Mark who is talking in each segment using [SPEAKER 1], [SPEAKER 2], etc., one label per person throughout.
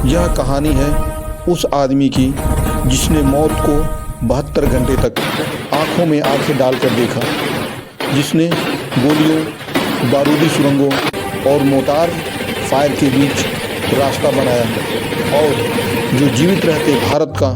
[SPEAKER 1] यह कहानी है उस आदमी की जिसने मौत को 72 घंटे तक आंखों में आंखें डालकर देखा, जिसने गोलियों, बारूदी सुरंगों और मोटार फायर के बीच रास्ता बनाया और जो जीवित रहते भारत का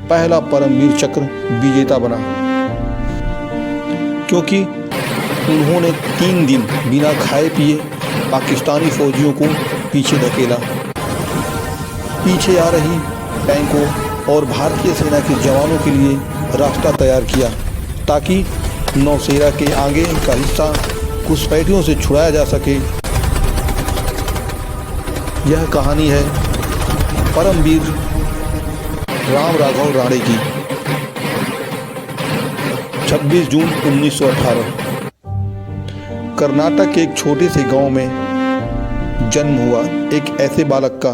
[SPEAKER 1] पहला परमवीर चक्र विजेता बना, क्योंकि उन्होंने 3 दिन बिना खाए पिए पाकिस्तानी फौजियों को पीछे धकेला। पीछे आ रही टैंकों और भारतीय सेना के जवानों के लिए रास्ता तैयार किया ताकि नौसेना के आगे का हिस्सा घुसपैठियों से छुड़ाया जा सके। यह कहानी है परमवीर राम राघव राणे की। 26 जून 1918 कर्नाटक के एक छोटे से गांव में जन्म हुआ एक ऐसे बालक का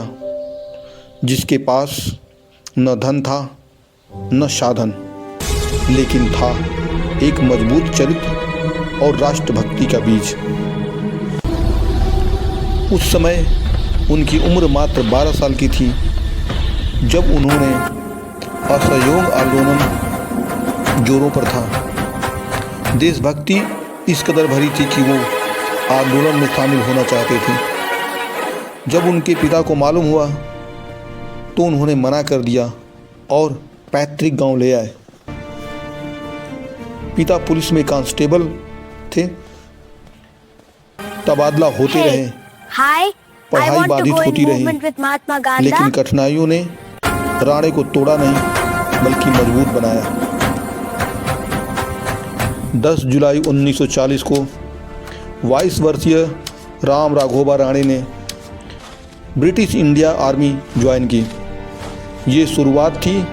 [SPEAKER 1] जिसके पास न धन था न साधन, लेकिन था एक मजबूत चरित्र और राष्ट्रभक्ति का बीज। उस समय उनकी उम्र मात्र 12 साल की थी जब उन्होंने असहयोग आंदोलन जोरों पर था। देशभक्ति इस कदर भरी थी कि वो आंदोलन में शामिल होना चाहते थे। जब उनके पिता को मालूम हुआ तो उन्होंने मना कर दिया और पैतृक गांव ले आए। पिता पुलिस में कांस्टेबल थे। तबादला होते रहे, पढ़ाई बाधित होती रही, लेकिन कठिनाइयों ने राणे को तोड़ा नहीं बल्कि मजबूत बनाया। 10 जुलाई 1940 को 22 वर्षीय राम राघोबा राणे ने ब्रिटिश इंडिया आर्मी ज्वाइन की। ये शुरुआत थी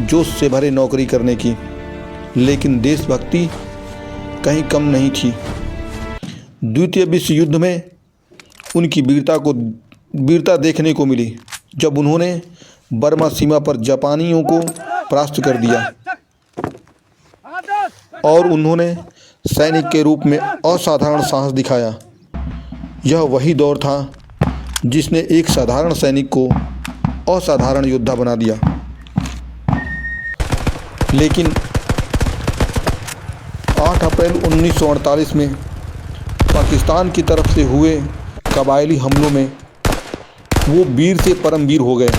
[SPEAKER 1] जोश से भरे नौकरी करने की, लेकिन देशभक्ति कहीं कम नहीं थी। द्वितीय विश्व युद्ध में उनकी वीरता देखने को मिली जब उन्होंने बर्मा सीमा पर जापानियों को परास्त कर दिया और उन्होंने सैनिक के रूप में असाधारण साहस दिखाया। यह वही दौर था जिसने एक साधारण सैनिक को असाधारण योद्धा बना दिया। लेकिन 8 अप्रैल 1948 में पाकिस्तान की तरफ से हुए कबायली हमलों में वो वीर से परमवीर हो गए।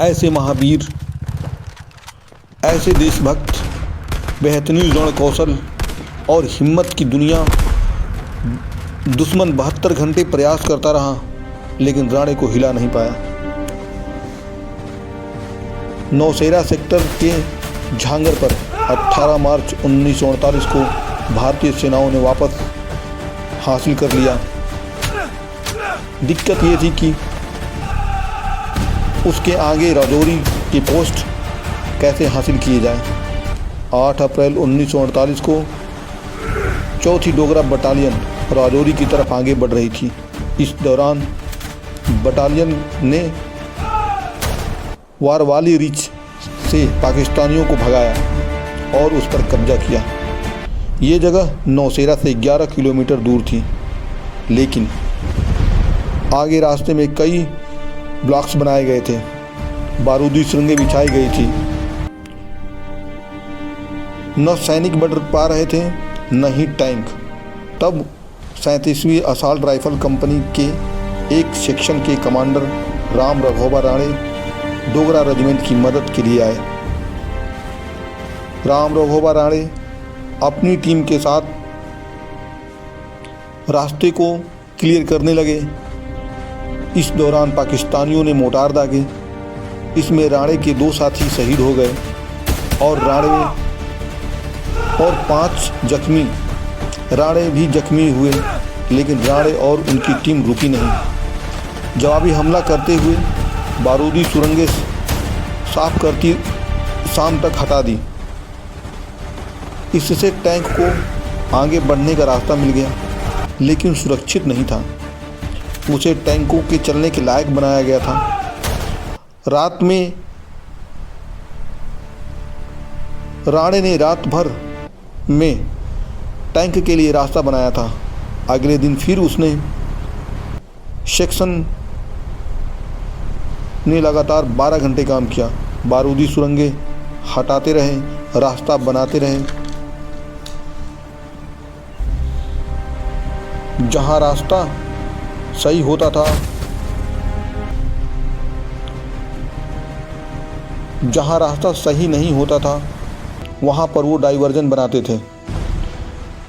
[SPEAKER 1] ऐसे महावीर, ऐसे देशभक्त, बेहतरीन रण कौशल और हिम्मत की दुनिया दुश्मन 72 घंटे प्रयास करता रहा, लेकिन राणे को हिला नहीं पाया। नौसेना सेक्टर के झांगर पर 18 मार्च 1948 को भारतीय सेनाओं ने वापस हासिल कर लिया। दिक्कत ये थी कि उसके आगे राजौरी की पोस्ट कैसे हासिल किए जाए। 8 अप्रैल 1948 को 4थी डोगरा बटालियन राजौरी की तरफ आगे बढ़ रही थी। इस दौरान बटालियन ने वारवाली रिच से पाकिस्तानियों को भगाया और उस पर कब्जा किया। ये जगह नौसेरा से 11 किलोमीटर दूर थी, लेकिन आगे रास्ते में कई ब्लॉक्स बनाए गए थे, बारूदी सुरंगें बिछाई गई थी। न सैनिक बढ़ पा रहे थे न ही टैंक। तब 37वीं असाल्ट राइफल कंपनी के एक सेक्शन के कमांडर राम राघोबा राणे डोगरा रेजिमेंट की मदद के लिए आए। राम राघोबा राणे अपनी टीम के साथ रास्ते को क्लियर करने लगे। इस दौरान पाकिस्तानियों ने मोटार दागे। इसमें राणे के 2 साथी शहीद हो गए और 5 जख्मी। राणे भी जख्मी हुए, लेकिन राणे और उनकी टीम रुकी नहीं। जवाबी हमला करते हुए बारूदी सुरंगें साफ करती शाम तक हटा दी। इससे टैंक को आगे बढ़ने का रास्ता मिल गया, लेकिन सुरक्षित नहीं था। उसे टैंकों के चलने के लायक बनाया गया था। रात में राणे ने रात भर में टैंक के लिए रास्ता बनाया था। अगले दिन फिर उसने सेक्शन ने लगातार 12 घंटे काम किया। बारूदी सुरंगें हटाते रहे, रास्ता बनाते रहे। जहां रास्ता सही होता था, जहां रास्ता सही नहीं होता था, वहां पर वो डाइवर्जन बनाते थे।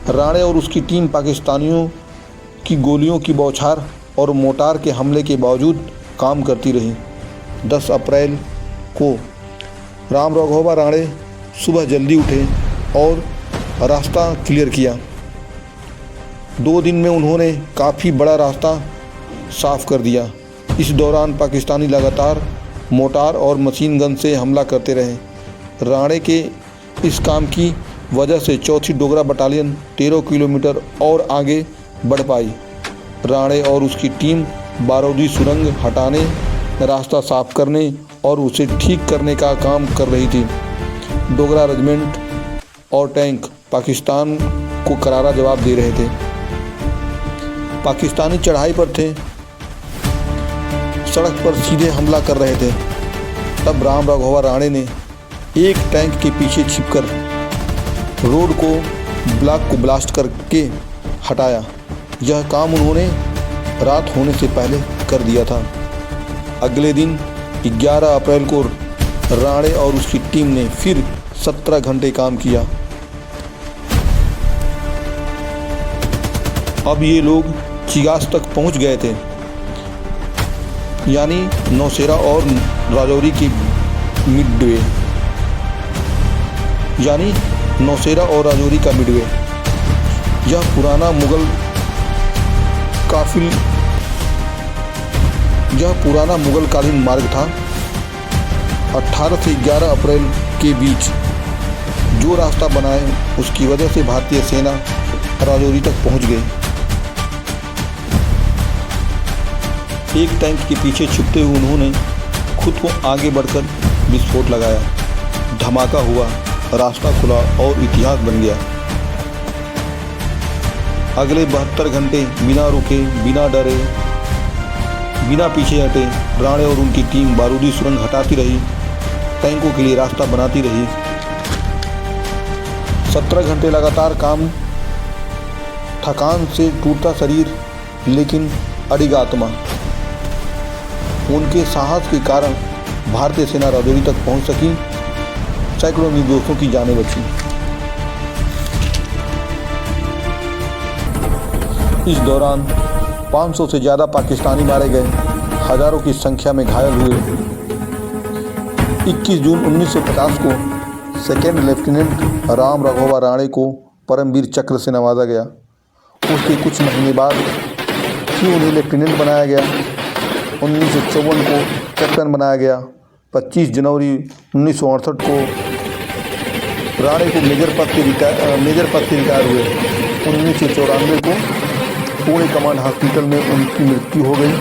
[SPEAKER 1] राणे और उसकी टीम पाकिस्तानियों की गोलियों की बौछार और मोर्टार के हमले के बावजूद काम करती रही। 10 अप्रैल को राम राघोबा राणे सुबह जल्दी उठे और रास्ता क्लियर किया। 2 दिन में उन्होंने काफ़ी बड़ा रास्ता साफ कर दिया। इस दौरान पाकिस्तानी लगातार मोर्टार और मशीन गन से हमला करते रहे। राणे के इस काम की वजह से 4थी डोगरा बटालियन 13 किलोमीटर और आगे बढ़ पाई। राणे और उसकी टीम बारूदी सुरंग हटाने, रास्ता साफ करने और उसे ठीक करने का काम कर रही थी। डोगरा रेजिमेंट और टैंक पाकिस्तान को करारा जवाब दे रहे थे। पाकिस्तानी चढ़ाई पर थे, सड़क पर सीधे हमला कर रहे थे। तब राम राघोबा राणे ने एक टैंक के पीछे छिपकर रोड को ब्लॉक को ब्लास्ट करके हटाया। यह काम उन्होंने रात होने से पहले कर दिया था। अगले दिन 11 अप्रैल को राणे और उसकी टीम ने फिर 17 घंटे काम किया। अब ये लोग चिगास तक पहुंच गए थे, यानी नौशेरा और राजौरी की मिडवे, यानी नौशेरा और राजौरी का मिडवे। यह पुराना मुगल कालीन मार्ग था। 18 से 11 अप्रैल के बीच जो रास्ता बनाए, उसकी वजह से भारतीय सेना राजौरी तक पहुंच गई। एक टैंक के पीछे छिपते हुए उन्होंने खुद को आगे बढ़कर विस्फोट लगाया। धमाका हुआ, रास्ता खुला और इतिहास बन गया। अगले 72 घंटे बिना रुके, बिना डरे, बिना पीछे हटे राणे और उनकी टीम बारूदी सुरंग हटाती रही, टैंकों के लिए रास्ता बनाती रही। 17 घंटे लगातार काम, थकान से टूटता शरीर लेकिन अडिग आत्मा। उनके साहस के कारण भारतीय सेना राजौरी तक पहुंच सकी। सैकड़ों निर्दोषों की जानें बची। इस दौरान 500 से ज़्यादा पाकिस्तानी मारे गए, हजारों की संख्या में घायल हुए। 21 जून 1950 को सेकेंड लेफ्टिनेंट राम राघोबा राणे को परमवीर चक्र से नवाजा गया। उसके कुछ महीने बाद ही उन्हें लेफ्टिनेंट बनाया गया। 1954 को कैप्टन बनाया गया। 25 जनवरी 1968 को राणे को मेजर पद से रिटायर हुए। 1994 को पुणे कमांड हॉस्पिटल में उनकी मृत्यु हो गई।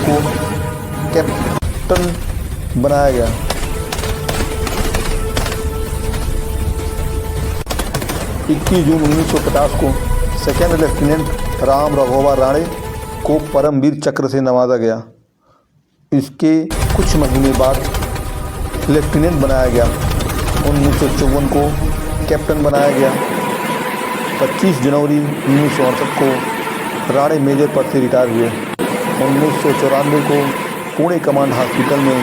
[SPEAKER 1] को कैप्टन बनाया गया। 21 जून 1950 को सेकेंड लेफ्टिनेंट राम राघोबा राणे को परमवीर चक्र से नवाजा गया। इसके कुछ महीने बाद लेफ्टिनेंट बनाया गया। 1954 को कैप्टन बनाया गया। 25 जनवरी 1968 को राणे मेजर पद से रिटायर हुए। 1994 को पुणे कमांड हॉस्पिटल में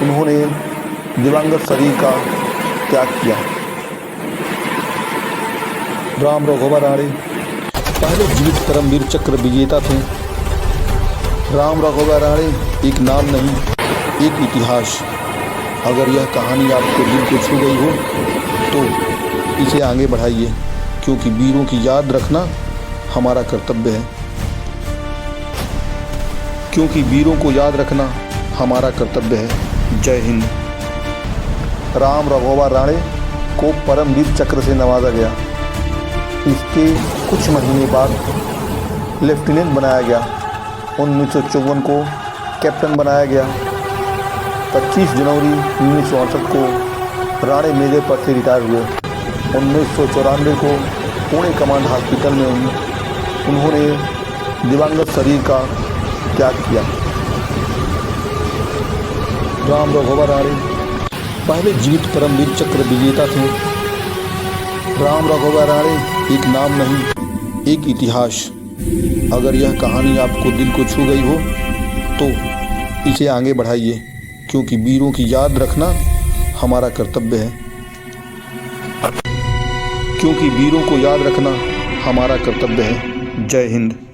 [SPEAKER 1] उन्होंने दिवंगत शरीर का त्याग किया। राम राघोबा राणे पहले जीवित परमवीर चक्र विजेता थे। राम राघोबा राणे एक नाम नहीं, एक इतिहास। अगर यह कहानी आपके दिल को छू गई हो तो इसे आगे बढ़ाइए, क्योंकि वीरों की याद रखना हमारा कर्तव्य है। क्योंकि वीरों को याद रखना हमारा कर्तव्य है। जय हिंद। राम राघोबा राणे को परमवीर चक्र से नवाजा गया। इसके कुछ महीने बाद लेफ्टिनेंट बनाया गया। 1954 को कैप्टन बनाया गया। 25 जनवरी 1968 को राणे मेजर पद से रिटायर हुए। 1994 को पुणे कमांड हॉस्पिटल में उन्होंने दिवंगत शरीर का त्याग किया। राम राघोबा राणे पहले जीवित परमवीर चक्र विजेता थे। राम राघोबा राणे एक नाम नहीं, एक इतिहास। अगर यह कहानी आपको दिल को छू गई हो तो इसे आगे बढ़ाइए, क्योंकि वीरों की याद रखना हमारा कर्तव्य है। क्योंकि वीरों को याद रखना हमारा कर्तव्य है। जय हिंद।